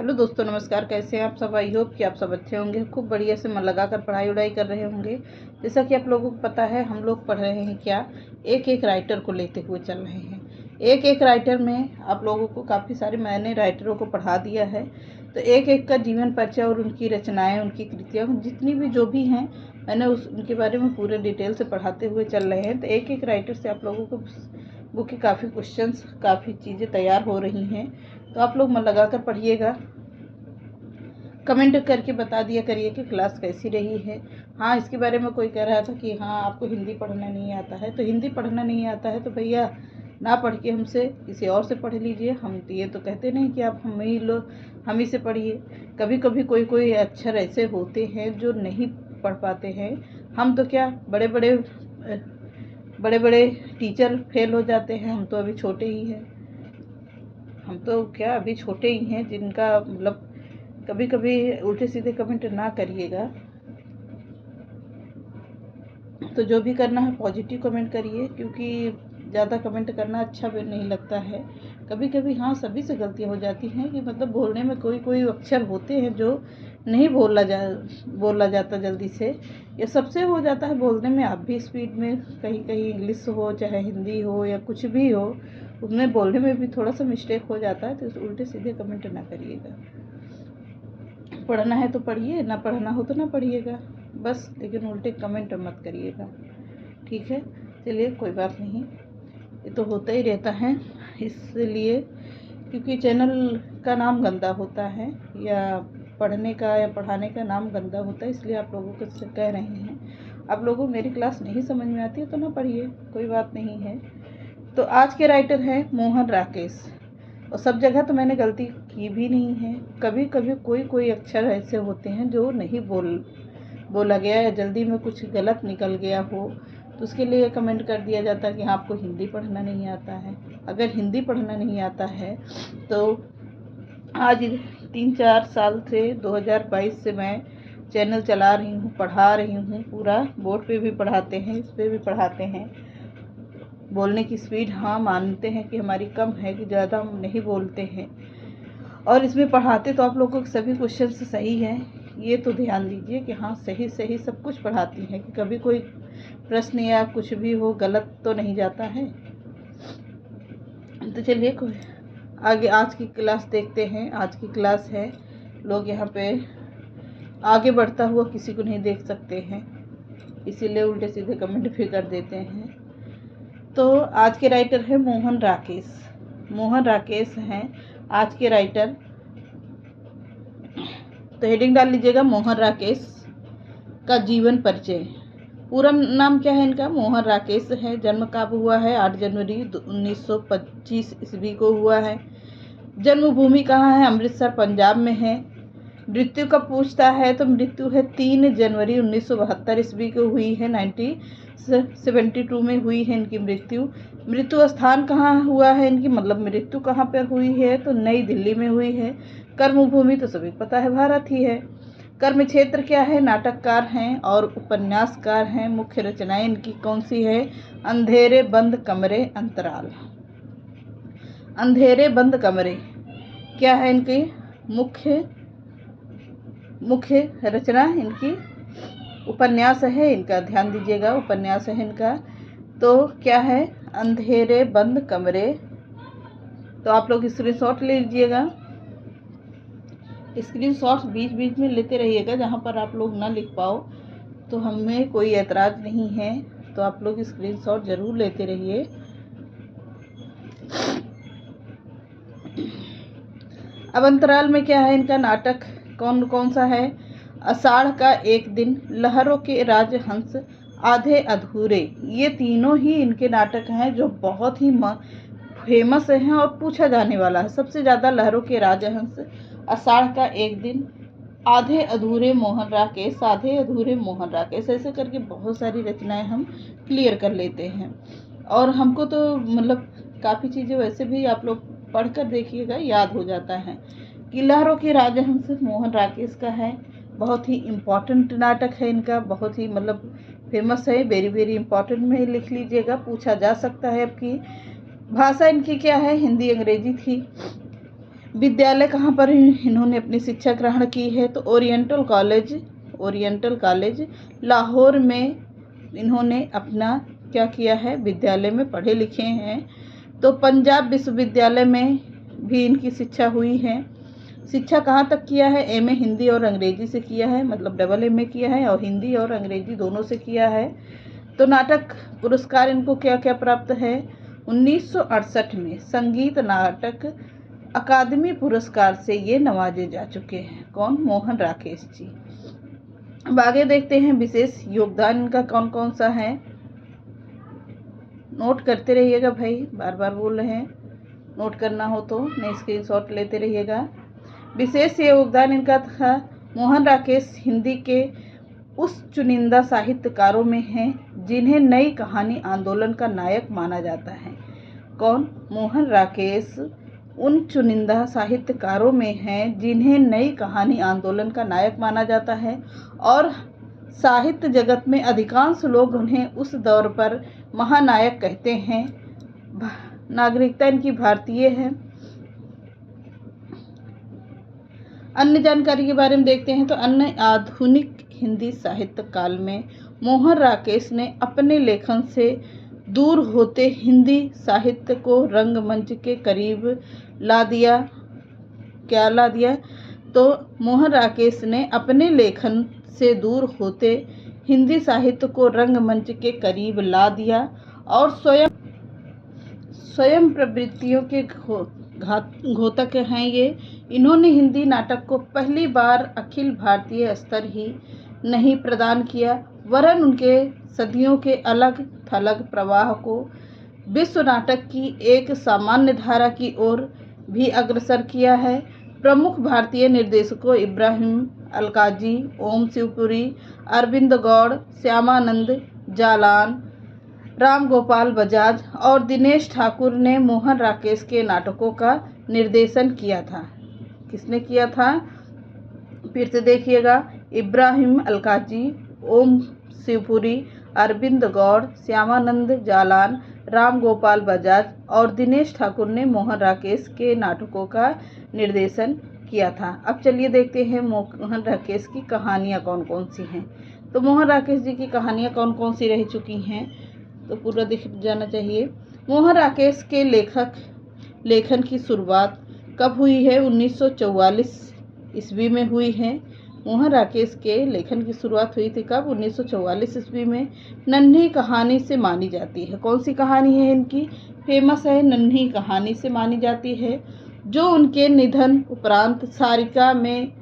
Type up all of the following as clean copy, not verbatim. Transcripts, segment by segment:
Hello दोस्तों, नमस्कार। कैसे हैं आप सब? आई होप कि आप सब अच्छे होंगे, खूब बढ़िया से मन लगाकर पढ़ाई उड़ाई कर रहे होंगे। जैसा कि आप लोगों को पता है, हम लोग पढ़ रहे हैं क्या, एक एक राइटर को लेते हुए चल रहे हैं। एक एक राइटर में आप लोगों को काफ़ी सारे मैंने राइटरों को पढ़ा दिया है, तो एक एक का जीवन परिचय और उनकी रचनाएँ, उनकी कृतियाँ जितनी भी जो भी हैं, मैंने उनके बारे में पूरे डिटेल से पढ़ाते हुए चल रहे हैं। तो एक एक राइटर से आप लोगों को बुक की काफ़ी क्वेश्चंस, काफ़ी चीज़ें तैयार हो रही हैं, तो आप लोग मन लगाकर पढ़िएगा। कमेंट करके बता दिया करिए कि क्लास कैसी रही है। हाँ, इसके बारे में कोई कह रहा था कि हाँ आपको हिंदी पढ़ना नहीं आता है, तो हिंदी पढ़ना नहीं आता है तो भैया ना पढ़ के हमसे किसी और से पढ़ लीजिए। हम तो ये तो कहते नहीं कि आप हम ही से पढ़िए। कभी कभी कोई कोई अक्षर ऐसे होते हैं जो नहीं पढ़ पाते हैं। हम तो क्या बड़े बड़े टीचर फेल हो जाते हैं, हम तो अभी छोटे ही हैं। हम तो क्या अभी छोटे ही हैं, जिनका मतलब कभी कभी उल्टे सीधे कमेंट ना करिएगा। तो जो भी करना है पॉजिटिव कमेंट करिए, क्योंकि ज़्यादा कमेंट करना अच्छा भी नहीं लगता है। कभी कभी हाँ सभी से गलतियाँ हो जाती हैं कि मतलब बोलने में कोई कोई अक्षर होते हैं जो नहीं बोला जाता जल्दी से। ये सबसे हो जाता है बोलने में। आप भी स्पीड में कहीं कहीं इंग्लिश हो चाहे हिंदी हो या कुछ भी हो, उसमें बोलने में भी थोड़ा सा मिस्टेक हो जाता है। तो उल्टे सीधे कमेंट ना करिएगा। पढ़ना है तो पढ़िए, ना पढ़ना हो तो ना पढ़िएगा बस, लेकिन उल्टे कमेंट मत करिएगा, ठीक है। चलिए कोई बात नहीं, ये तो होता ही रहता है। इसलिए क्योंकि चैनल का नाम गंदा होता है, या पढ़ने का या पढ़ाने का नाम गंदा होता है, इसलिए आप लोगों को से कह रहे हैं। आप लोगों को मेरी क्लास नहीं समझ में आती है तो ना पढ़िए, कोई बात नहीं है। तो आज के राइटर हैं मोहन राकेश। और सब जगह तो मैंने गलती की भी नहीं है। कभी कभी कोई कोई अक्षर ऐसे होते हैं जो नहीं बोला गया, या जल्दी में कुछ गलत निकल गया हो, तो उसके लिए कमेंट कर दिया जाता है कि हाँ आपको हिंदी पढ़ना नहीं आता है। अगर हिंदी पढ़ना नहीं आता है तो आज 3-4 साल से 2022 से मैं चैनल चला रही हूँ, पढ़ा रही हूँ। पूरा बोर्ड पे भी पढ़ाते हैं, इस पे भी पढ़ाते हैं। बोलने की स्पीड हाँ मानते हैं कि हमारी कम है, कि ज़्यादा हम नहीं बोलते हैं, और इसमें पढ़ाते तो आप लोगों के सभी क्वेश्चन सही हैं। ये तो ध्यान दीजिए कि हाँ सही सब कुछ पढ़ाती हैं, कि कभी कोई प्रश्न या कुछ भी हो गलत तो नहीं जाता है। तो चलिए आगे आज की क्लास देखते हैं। आज की क्लास है, लोग यहाँ पे आगे बढ़ता हुआ किसी को नहीं देख सकते हैं, इसीलिए उल्टे सीधे कमेंट भी कर देते हैं। तो आज के राइटर है मोहन राकेश। मोहन राकेश हैं आज के राइटर। तो हेडिंग डाल लीजिएगा, मोहन राकेश का जीवन परिचय। पूरा नाम क्या है इनका? मोहन राकेश है। जन्म कब हुआ है? 8 जनवरी 1925 ईस्वी को हुआ है। जन्मभूमि कहाँ है? अमृतसर पंजाब में है। मृत्यु कब पूछता है तो मृत्यु है 3 जनवरी 1972 ईस्वी को हुई है। 1972 में हुई है इनकी मृत्यु। मृत्यु स्थान कहाँ हुआ है इनकी, मतलब मृत्यु कहाँ पर हुई है तो नई दिल्ली में हुई है। कर्मभूमि तो सभी पता है, भारत ही है। कर्म क्षेत्र क्या है? नाटककार हैं और उपन्यासकार हैं। मुख्य रचनाएं इनकी कौन सी है? अंधेरे बंद कमरे, अंतराल। अंधेरे बंद कमरे क्या है इनकी मुख्य रचना? इनकी उपन्यास है इनका, ध्यान दीजिएगा, उपन्यास है इनका। तो क्या है? अंधेरे बंद कमरे। तो आप लोग स्क्रीनशॉट ले लीजिएगा। स्क्रीनशॉट्स बीच बीच में लेते रहिएगा, जहाँ पर आप लोग ना लिख पाओ तो हमें कोई ऐतराज़ नहीं है, तो आप लोग स्क्रीनशॉट ज़रूर लेते रहिए। अब अंतराल में क्या है इनका नाटक, कौन सा है? आषाढ़ का एक दिन, लहरों के राजहंस, आधे अधूरे। ये तीनों ही इनके नाटक हैं जो बहुत ही फेमस हैं और पूछा जाने वाला है सबसे ज़्यादा। लहरों के राजहंस, आषाढ़ का एक दिन, आधे अधूरे मोहन राकेश, आधे अधूरे मोहन राकेश, ऐसे करके बहुत सारी रचनाएं हम क्लियर कर लेते हैं। और हमको तो मतलब काफ़ी चीज़ें वैसे भी आप लोग पढ़कर देखिएगा, याद हो जाता है। कि लहरों के राजहंस मोहन राकेश का है, बहुत ही इम्पॉर्टेंट नाटक है इनका, बहुत ही मतलब फेमस है, वेरी वेरी इम्पॉर्टेंट में लिख लीजिएगा, पूछा जा सकता है। आपकी भाषा इनकी क्या है? हिंदी अंग्रेजी थी। विद्यालय कहाँ पर इन्होंने अपनी शिक्षा ग्रहण की है? तो ओरिएंटल कॉलेज लाहौर में इन्होंने अपना क्या किया है? विद्यालय में पढ़े लिखे हैं। तो पंजाब विश्वविद्यालय में भी इनकी शिक्षा हुई है। शिक्षा कहाँ तक किया है? एमए हिंदी और अंग्रेजी से किया है, मतलब डबल एमए किया है और हिंदी और अंग्रेजी दोनों से किया है। तो नाटक पुरस्कार इनको क्या क्या प्राप्त है? 1968 में संगीत नाटक अकादमी पुरस्कार से ये नवाजे जा चुके हैं। कौन? मोहन राकेश जी। अब आगे देखते हैं विशेष योगदान इनका कौन कौन सा है। नोट करते रहिएगा भाई, बार बार बोल रहे हैं, नोट करना हो तो नहीं स्क्रीनशॉट लेते रहिएगा। विशेष योगदान इनका था मोहन राकेश हिंदी के उस चुनिंदा साहित्यकारों में हैं जिन्हें नई कहानी आंदोलन का नायक माना जाता है। कौन? मोहन राकेश उन चुनिंदा साहित्यकारों में हैं जिन्हें नई कहानी आंदोलन का नायक माना जाता है और साहित्य जगत में अधिकांश लोग उन्हें उस दौर पर महानायक कहते हैं। नागरिकता इनकी भारतीय है। अन्य जानकारी के बारे में देखते हैं। तो अन्य आधुनिक हिंदी साहित्य काल में मोहन राकेश ने अपने लेखन से दूर होते हिंदी साहित्य को रंगमंच के करीब ला दिया। क्या ला दिया? तो मोहन राकेश ने अपने लेखन से दूर होते हिंदी साहित्य को रंगमंच के करीब ला दिया और स्वयं प्रवृत्तियों के घोतक हैं ये। इन्होंने हिंदी नाटक को पहली बार अखिल भारतीय स्तर ही नहीं प्रदान किया, वरन उनके सदियों के अलग थलग प्रवाह को विश्व नाटक की एक सामान्य धारा की ओर भी अग्रसर किया है। प्रमुख भारतीय निर्देशकों इब्राहिम अलकाजी, ओम शिवपुरी, अरविंद गौड़, श्यामानंद जालान, राम गोपाल बजाज और दिनेश ठाकुर ने मोहन राकेश के नाटकों का निर्देशन किया था। किसने किया था? फिर से देखिएगा। इब्राहिम अलकाजी, ओम शिवपुरी, अरविंद गौड़, श्यामानंद जालान, राम गोपाल बजाज और दिनेश ठाकुर ने मोहन राकेश के नाटकों का निर्देशन किया था। अब चलिए देखते हैं मोहन राकेश की कहानियाँ कौन कौन सी हैं। तो मोहन राकेश जी की कहानियाँ कौन कौन सी रह चुकी हैं, तो पूरा दिख जाना चाहिए। मोहन राकेश के लेखन की शुरुआत कब हुई है? 1944 ईस्वी में हुई है। मोहन राकेश के लेखन की शुरुआत हुई थी कब? 1944 ईस्वी में। नन्ही कहानी से मानी जाती है। कौन सी कहानी है इनकी? फेमस है, नन्ही कहानी से मानी जाती है, जो उनके निधन उपरांत सारिका में,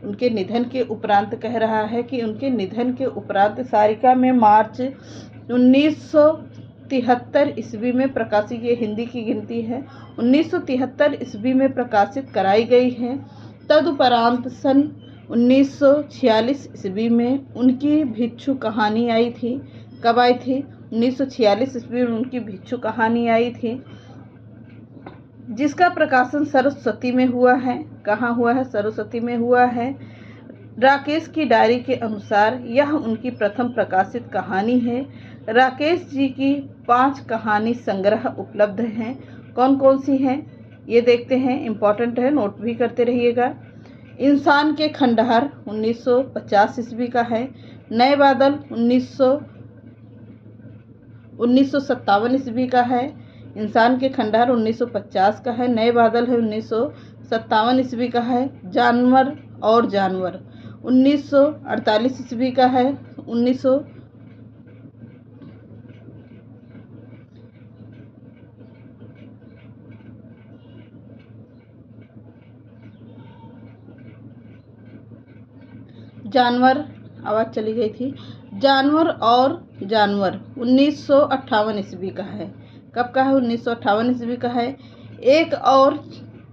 उनके निधन के उपरांत कह रहा है कि उनके निधन के उपरांत सारिका में मार्च 1973 ईस्वी में प्रकाशित, ये हिंदी की गिनती है, 1973 ईस्वी में प्रकाशित कराई गई है। तदुपरांत सन 1946 ईस्वी में उनकी भिक्षु कहानी आई थी। कब आई थी? 1946 ईस्वी में उनकी भिक्षु कहानी आई थी, जिसका प्रकाशन सरस्वती में हुआ है। कहाँ हुआ है? सरस्वती में हुआ है। राकेश की डायरी के अनुसार यह उनकी प्रथम प्रकाशित कहानी है। राकेश जी की 5 कहानी संग्रह उपलब्ध हैं। कौन कौन सी हैं ये देखते हैं, इम्पॉर्टेंट है, नोट भी करते रहिएगा। इंसान के खंडहर 1950 ईस्वी का है। नए बादल 1957 ईस्वी का है। इंसान के खंडहर 1950 का है। नए बादल है 1957 ईस्वी का है। जानवर और जानवर 1948 ईस्वी का है। जानवर, आवाज़ चली गई थी। जानवर और जानवर 1958 ईस्वी का है। कब का है? 1958 ईस्वी का है। एक और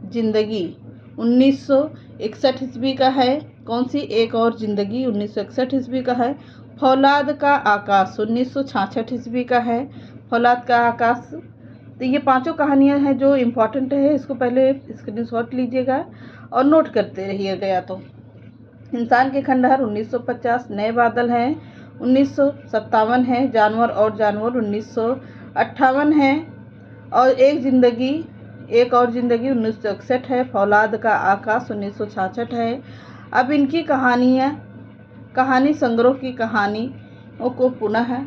जिंदगी 1961 ईस्वी का है। कौन सी? एक और जिंदगी 1961 ईस्वी का है। फौलाद का आकाश 1966 ईस्वी का है। फौलाद का आकाश। तो ये 5 कहानियाँ हैं जो इम्पोर्टेंट है, इसको पहले स्क्रीनशॉट लीजिएगा और नोट करते रहिएगा। या तो इंसान के खंडहर 1950, नए बादल हैं 1957 है, जानवर और जानवर 1958 है और एक जिंदगी एक और ज़िंदगी 1961 है, फौलाद का आकाश 1966 है। अब इनकी कहानी संग्रह की कहानियों को पुनः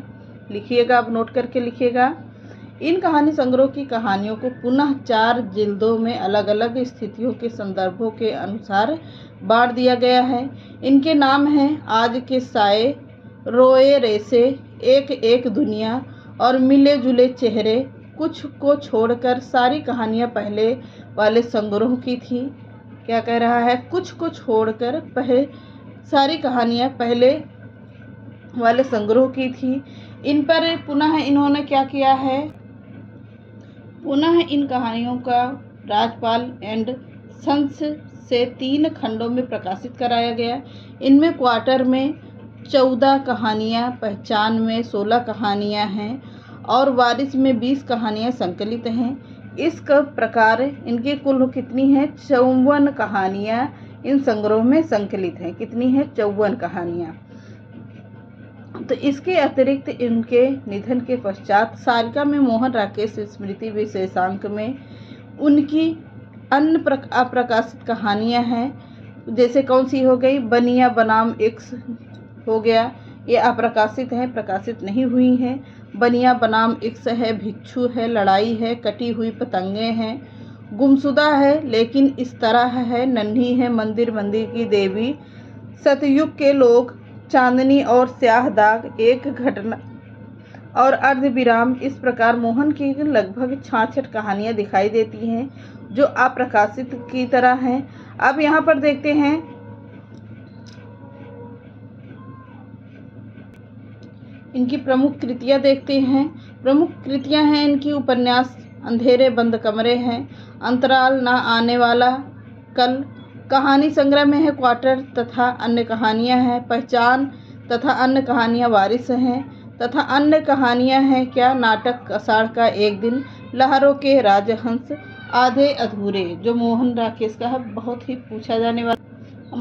लिखिएगा, आप नोट करके लिखिएगा। इन कहानी संग्रह की कहानियों को पुनः 4 जिल्दों में अलग अलग स्थितियों के संदर्भों के अनुसार बांट दिया गया है। इनके नाम हैं आज के साए, रोए रेसे, एक एक दुनिया और मिले जुले चेहरे। कुछ को छोड़कर सारी कहानियाँ पहले वाले संग्रह की थी। क्या कह रहा है? कुछ को छोड़कर सारी कहानियाँ पहले वाले संग्रह की थी। इन पर पुनः इन्होंने क्या किया है? पुनः इन कहानियों का राजपाल एंड सन्स से 3 खंडों में प्रकाशित कराया गया। इनमें क्वार्टर में 14 कहानियाँ, पहचान में 16 कहानियाँ हैं और वारिस में 20 कहानियाँ संकलित हैं। इस प्रकार इनकी कुल कितनी हैं? 54 कहानियाँ इन संग्रह में संकलित हैं। कितनी है? 54 कहानियाँ। तो इसके अतिरिक्त इनके निधन के पश्चात सारिका में मोहन राकेश स्मृति विशेषांक में उनकी अन्य अप्रकाशित कहानियाँ हैं। जैसे कौन सी हो गई? बनिया बनाम एक्स हो गया, ये अप्रकाशित है, प्रकाशित नहीं हुई हैं। बनिया बनाम एक्स है, भिक्षु है, लड़ाई है, कटी हुई पतंगे हैं, गुमशुदा है लेकिन इस तरह है, नन्ही है, मंदिर की देवी, सतयुग के लोग, चांदनी और स्याह दाग, एक घटना और अर्धविराम। इस प्रकार मोहन की लगभग 66 कहानियाँ दिखाई देती हैं जो अप्रकाशित की तरह हैं। अब यहाँ पर देखते हैं इनकी प्रमुख कृतियाँ देखते हैं। प्रमुख कृतियाँ हैं इनकी उपन्यास अंधेरे बंद कमरे हैं, अंतराल ना आने वाला, कल। कहानी संग्रह में है क्वार्टर तथा अन्य कहानियाँ हैं, पहचान तथा अन्य कहानियाँ वारिस हैं तथा अन्य कहानियाँ हैं क्या? नाटक आषाढ़ का एक दिन, लहरों के राजहंस, आधे अधूरे, जो मोहन राकेश का है, बहुत ही पूछा जाने वाला।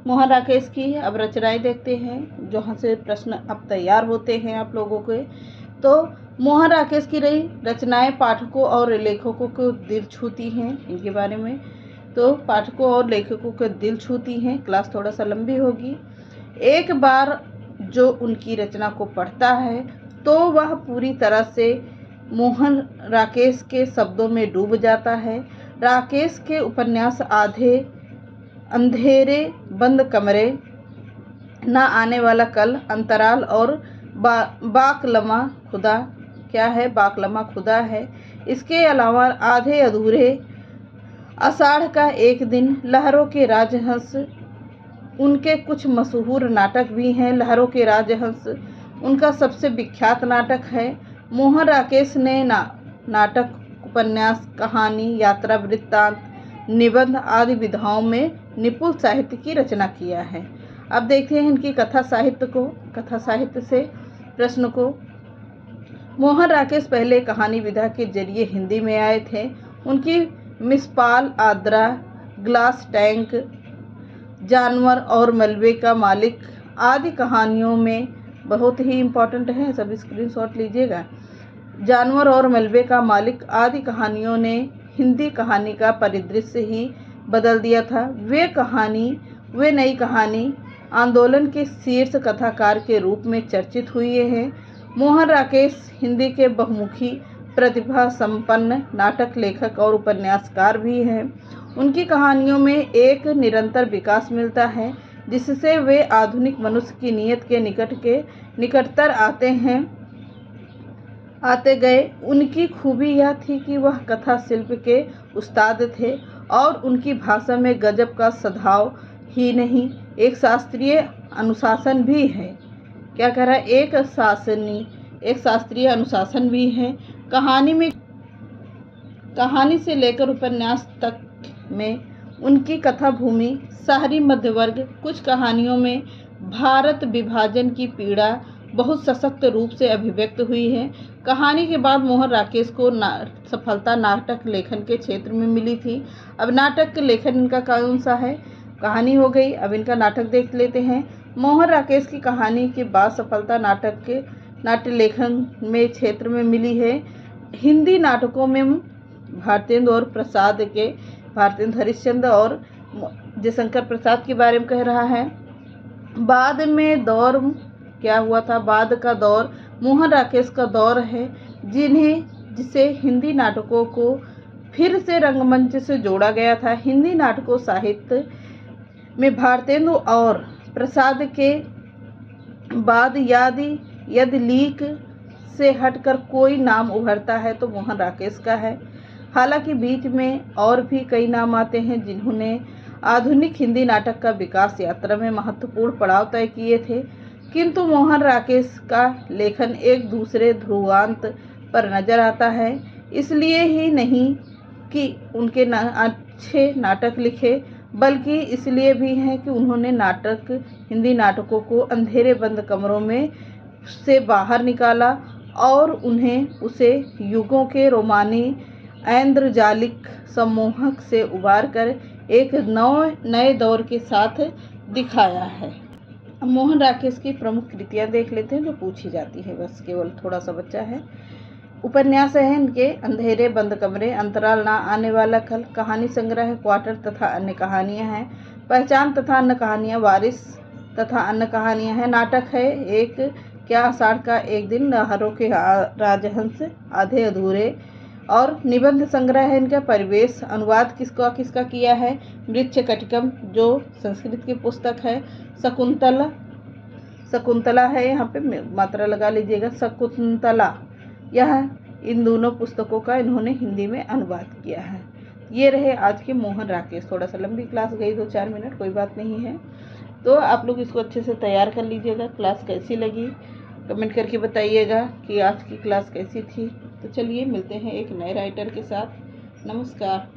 मोहन राकेश की अब रचनाएं देखते हैं, जहाँ से प्रश्न अब तैयार होते हैं आप लोगों के। तो मोहन राकेश की रही रचनाएं पाठकों और लेखकों को दिल छूती हैं। इनके बारे में तो पाठकों और लेखकों को दिल छूती हैं। क्लास थोड़ा सा लंबी होगी। एक बार जो उनकी रचना को पढ़ता है तो वह पूरी तरह से मोहन राकेश के शब्दों में डूब जाता है। राकेश के उपन्यास अंधेरे बंद कमरे, ना आने वाला कल, अंतराल और बाकलमा खुदा, क्या है? बाकलमा खुदा है। इसके अलावा आधे अधूरे, आषाढ़ का एक दिन, लहरों के राजहंस, उनके कुछ मशहूर नाटक भी हैं। लहरों के राजहंस उनका सबसे विख्यात नाटक है। मोहन राकेश ने नाटक, उपन्यास, कहानी, यात्रा वृत्तांत, निबंध आदि विधाओं में निपुण साहित्य की रचना किया है। अब देखते हैं इनकी कथा साहित्य से प्रश्न को। मोहन राकेश पहले कहानी विधा के जरिए हिंदी में आए थे। उनकी मिसपाल, आद्रा, ग्लास टैंक, जानवर और मलबे का मालिक आदि कहानियों में बहुत ही इम्पोर्टेंट है, सब स्क्रीनशॉट लीजिएगा। जानवर और मलबे का मालिक आदि कहानियों ने हिंदी कहानी का परिदृश्य ही बदल दिया था। वे नई कहानी आंदोलन के शीर्ष कथाकार के रूप में चर्चित हुए हैं। मोहन राकेश हिंदी के बहुमुखी प्रतिभा संपन्न नाटक लेखक और उपन्यासकार भी हैं। उनकी कहानियों में एक निरंतर विकास मिलता है जिससे वे आधुनिक मनुष्य की नीयत के निकटतर आते गए। उनकी खूबी यह थी कि वह कथा शिल्प के उस्ताद थे और उनकी भाषा में गजब का सद्भाव ही नहीं, एक शास्त्रीय अनुशासन भी है। क्या कह रहा है? एक शास्त्रीय अनुशासन भी है। कहानी से लेकर उपन्यास तक में उनकी कथा भूमि शहरी मध्यवर्ग। कुछ कहानियों में भारत विभाजन की पीड़ा बहुत सशक्त रूप से अभिव्यक्त हुई है। कहानी के बाद मोहन राकेश को सफलता नाटक लेखन के क्षेत्र में मिली थी। अब नाटक लेखन इनका कौन सा है? कहानी हो गई। अब इनका नाटक देख लेते हैं। मोहन राकेश की कहानी के बाद सफलता नाट्य लेखन में क्षेत्र में मिली है। हिंदी नाटकों में भारतेंदु और प्रसाद के, भारतेंदु हरिश्चंद्र और जयशंकर प्रसाद के बारे में कह रहा है। बाद में दौर क्या हुआ था, बाद का दौर मोहन राकेश का दौर है, जिसे हिंदी नाटकों को फिर से रंगमंच से जोड़ा गया था। हिंदी नाटकों साहित्य में भारतेंदु और प्रसाद के बाद यदि लीक से हटकर कोई नाम उभरता है तो मोहन राकेश का है। हालांकि बीच में और भी कई नाम आते हैं जिन्होंने आधुनिक हिंदी नाटक का विकास यात्रा में महत्वपूर्ण पड़ाव तय किए थे, किंतु मोहन राकेश का लेखन एक दूसरे ध्रुवांत पर नजर आता है। इसलिए ही नहीं कि उनके अच्छे नाटक लिखे, बल्कि इसलिए भी है कि उन्होंने हिंदी नाटकों को अंधेरे बंद कमरों में से बाहर निकाला और उन्हें उसे युगों के रोमानी ऐन्द्रजालिक सम्मोहक से उबार कर एक नए दौर के साथ दिखाया है। अब मोहन राकेश की प्रमुख कृतियां देख लेते हैं जो पूछी जाती है, बस केवल थोड़ा सा बच्चा है। उपन्यास है इनके अंधेरे बंद कमरे, अंतराल ना आने वाला कल, कहानी संग्रह है क्वार्टर तथा अन्य कहानियां हैं, पहचान तथा अन्य कहानियां, वारिस तथा अन्य कहानियां हैं। नाटक है एक क्या आषाढ़ का एक दिन, लहरों के राजहंस, आधे अधूरे, और निबंध संग्रह है इनका परिवेश। अनुवाद किसका किया है, मृच्छकटिकम जो संस्कृत की पुस्तक है। शकुंतला है, यहाँ पे मात्रा लगा लीजिएगा, शकुंतला, यह इन दोनों पुस्तकों का इन्होंने हिंदी में अनुवाद किया है। ये रहे आज के मोहन राकेश। थोड़ा सा लंबी क्लास गई, 2-4 मिनट, कोई बात नहीं है। तो आप लोग इसको अच्छे से तैयार कर लीजिएगा। क्लास कैसी लगी कमेंट करके बताइएगा कि आज की क्लास कैसी थी। तो चलिए मिलते हैं एक नए राइटर के साथ। नमस्कार।